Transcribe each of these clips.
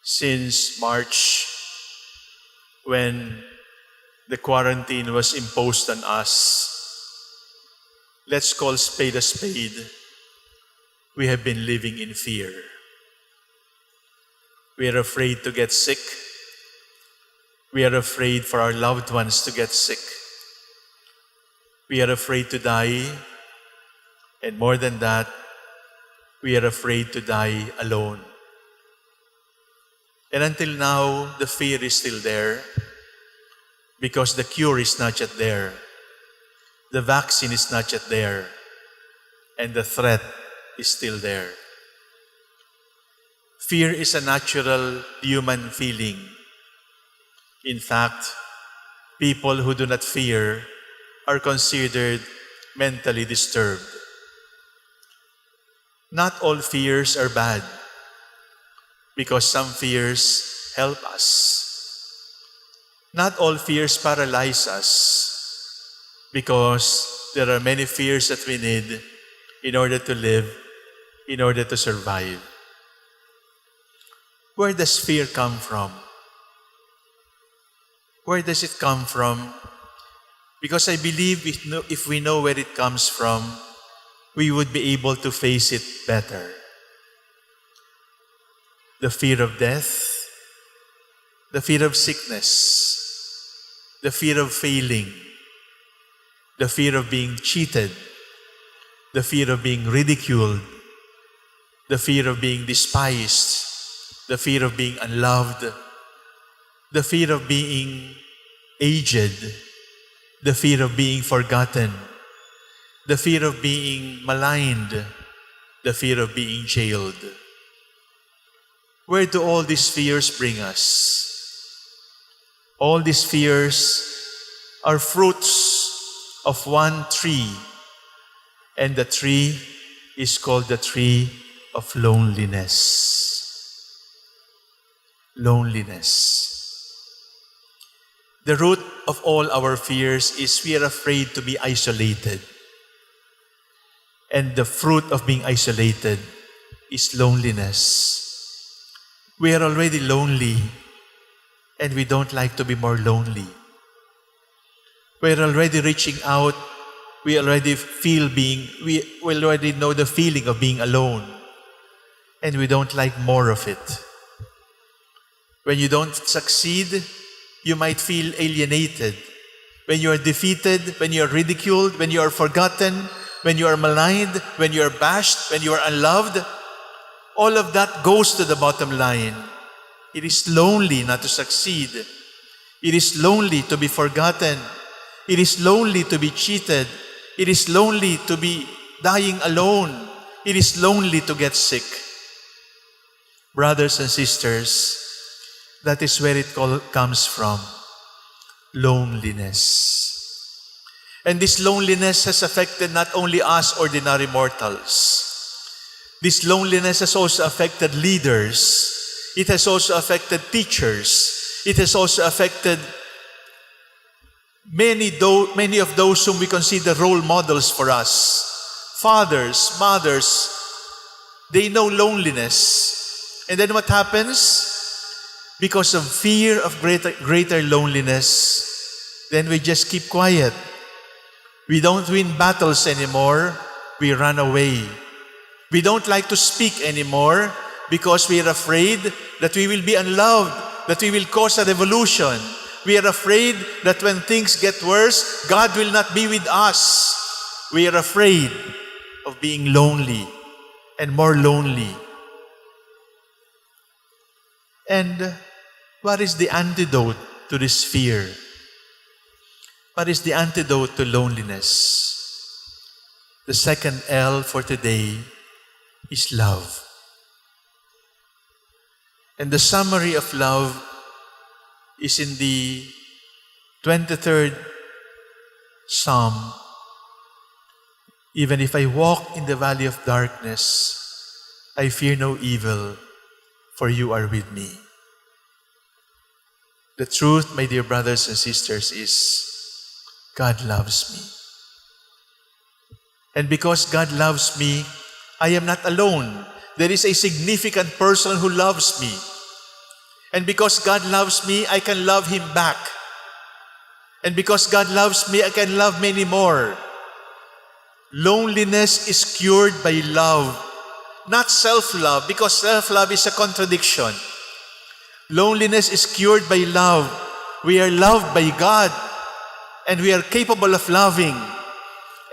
Since March, when the quarantine was imposed on us, let's call spade a spade, we have been living in fear. We are afraid to get sick. We are afraid for our loved ones to get sick. We are afraid to die. And more than that, we are afraid to die alone. And until now, the fear is still there because the cure is not yet there. The vaccine is not yet there. And the threat is still there. Fear is a natural human feeling. In fact, people who do not fear are considered mentally disturbed. Not all fears are bad, because some fears help us. Not all fears paralyze us, because there are many fears that we need in order to live, in order to survive. Where does fear come from? Where does it come from? Because I believe if we know where it comes from, we would be able to face it better. The fear of death, the fear of sickness, the fear of failing, the fear of being cheated, the fear of being ridiculed, the fear of being despised, the fear of being unloved, the fear of being aged, the fear of being forgotten, the fear of being maligned, the fear of being jailed. Where do all these fears bring us? All these fears are fruits of one tree, and the tree is called the tree of loneliness. Loneliness. The root of all our fears is we are afraid to be isolated. And the fruit of being isolated is loneliness. We are already lonely, and we don't like to be more lonely. We are already reaching out. We already we already know the feeling of being alone, and we don't like more of it. When you don't succeed, you might feel alienated. When you are defeated, when you are ridiculed, when you are forgotten, when you are maligned, when you are bashed, when you are unloved, all of that goes to the bottom line. It is lonely not to succeed. It is lonely to be forgotten. It is lonely to be cheated. It is lonely to be dying alone. It is lonely to get sick. Brothers and sisters, that is where it comes from. Loneliness. And this loneliness has affected not only us ordinary mortals. This loneliness has also affected leaders. It has also affected teachers. It has also affected many of those whom we consider role models for us. Fathers, mothers, they know loneliness. And then what happens? Because of fear of greater loneliness, then we just keep quiet. We don't win battles anymore. We run away. We don't like to speak anymore because we are afraid that we will be unloved, that we will cause a revolution. We are afraid that when things get worse, God will not be with us. We are afraid of being lonely and more lonely. And what is the antidote to this fear? What is the antidote to loneliness? The second L for today is love. And the summary of love is in the 23rd Psalm. Even if I walk in the valley of darkness, I fear no evil, for you are with me. The truth, my dear brothers and sisters, is God loves me. And because God loves me, I am not alone. There is a significant person who loves me. And because God loves me, I can love Him back. And because God loves me, I can love many more. Loneliness is cured by love, not self-love, because self-love is a contradiction. Loneliness is cured by love. We are loved by God, and we are capable of loving.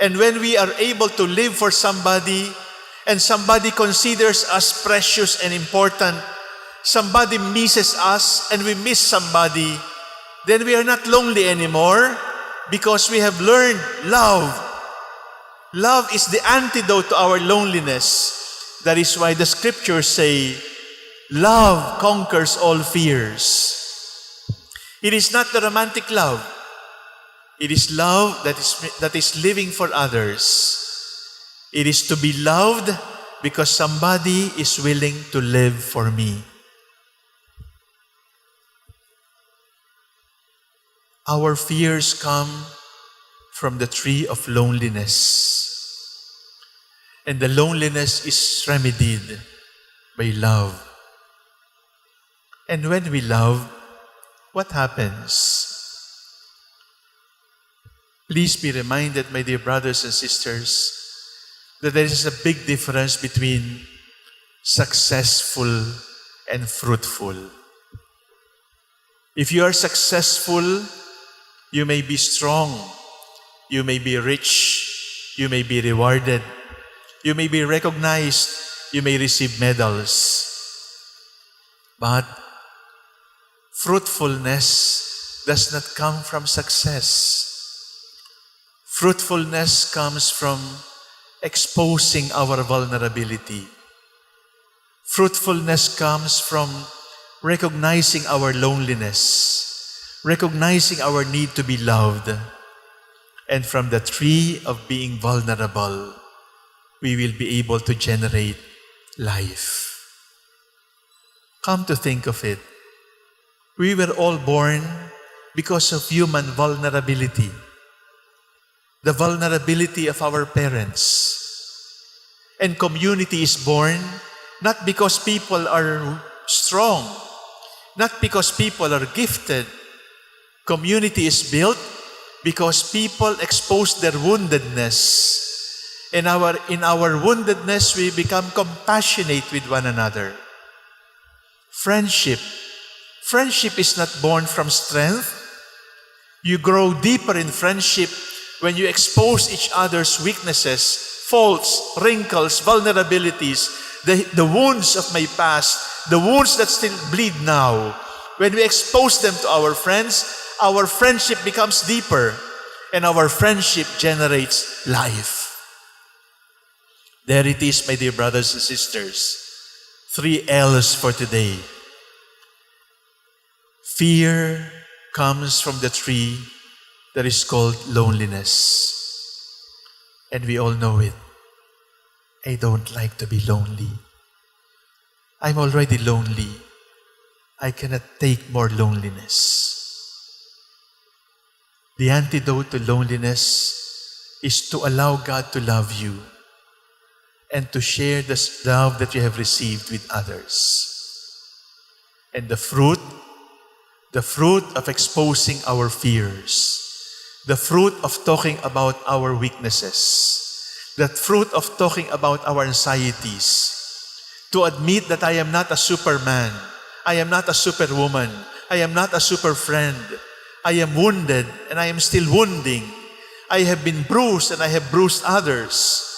And when we are able to live for somebody, and somebody considers us precious and important, somebody misses us and we miss somebody, then we are not lonely anymore because we have learned love. Love is the antidote to our loneliness. That is why the scriptures say, love conquers all fears. It is not the romantic love. It is love that is living for others. It is to be loved because somebody is willing to live for me. Our fears come from the tree of loneliness. And the loneliness is remedied by love. And when we love, what happens? Please be reminded, my dear brothers and sisters, that there is a big difference between successful and fruitful. If you are successful, you may be strong, you may be rich, you may be rewarded, you may be recognized, you may receive medals. But fruitfulness does not come from success. Fruitfulness comes from exposing our vulnerability. Fruitfulness comes from recognizing our loneliness, recognizing our need to be loved. And from the tree of being vulnerable, we will be able to generate life. Come to think of it, we were all born because of human vulnerability. The vulnerability of our parents. And community is born not because people are strong, not because people are gifted. Community is built because people expose their woundedness. In our woundedness, we become compassionate with one another. Friendship is not born from strength. You grow deeper in friendship when you expose each other's weaknesses, faults, wrinkles, vulnerabilities, the wounds of my past, the wounds that still bleed now. When we expose them to our friends, our friendship becomes deeper, and our friendship generates life. There it is, my dear brothers and sisters. 3 L's for today. Fear comes from the tree that is called loneliness. And we all know it. I don't like to be lonely. I'm already lonely. I cannot take more loneliness. The antidote to loneliness is to allow God to love you and to share the love that you have received with others. And the fruit of exposing our fears, the fruit of talking about our weaknesses, the fruit of talking about our anxieties, to admit that I am not a superman, I am not a superwoman, I am not a super friend, I am wounded and I am still wounding, I have been bruised and I have bruised others,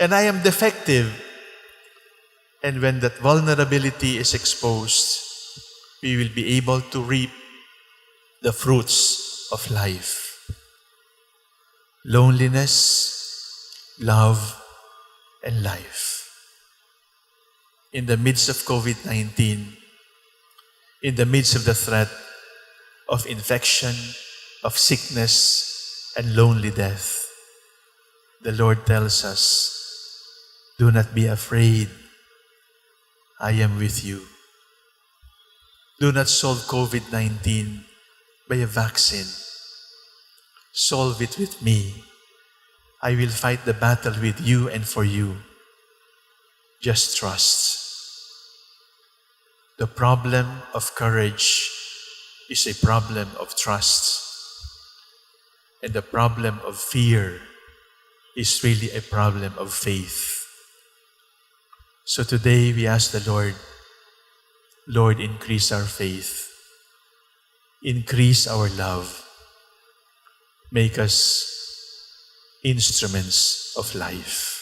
and I am defective. And when that vulnerability is exposed, we will be able to reap the fruits of life. Loneliness, love, and life. In the midst of COVID-19, in the midst of the threat of infection, of sickness, and lonely death, the Lord tells us, do not be afraid. I am with you. Do not solve COVID-19 by a vaccine. Solve it with me. I will fight the battle with you and for you. Just trust. The problem of courage is a problem of trust. And the problem of fear is really a problem of faith. So today we ask the Lord, Lord, increase our faith. Increase our love. Make us instruments of life.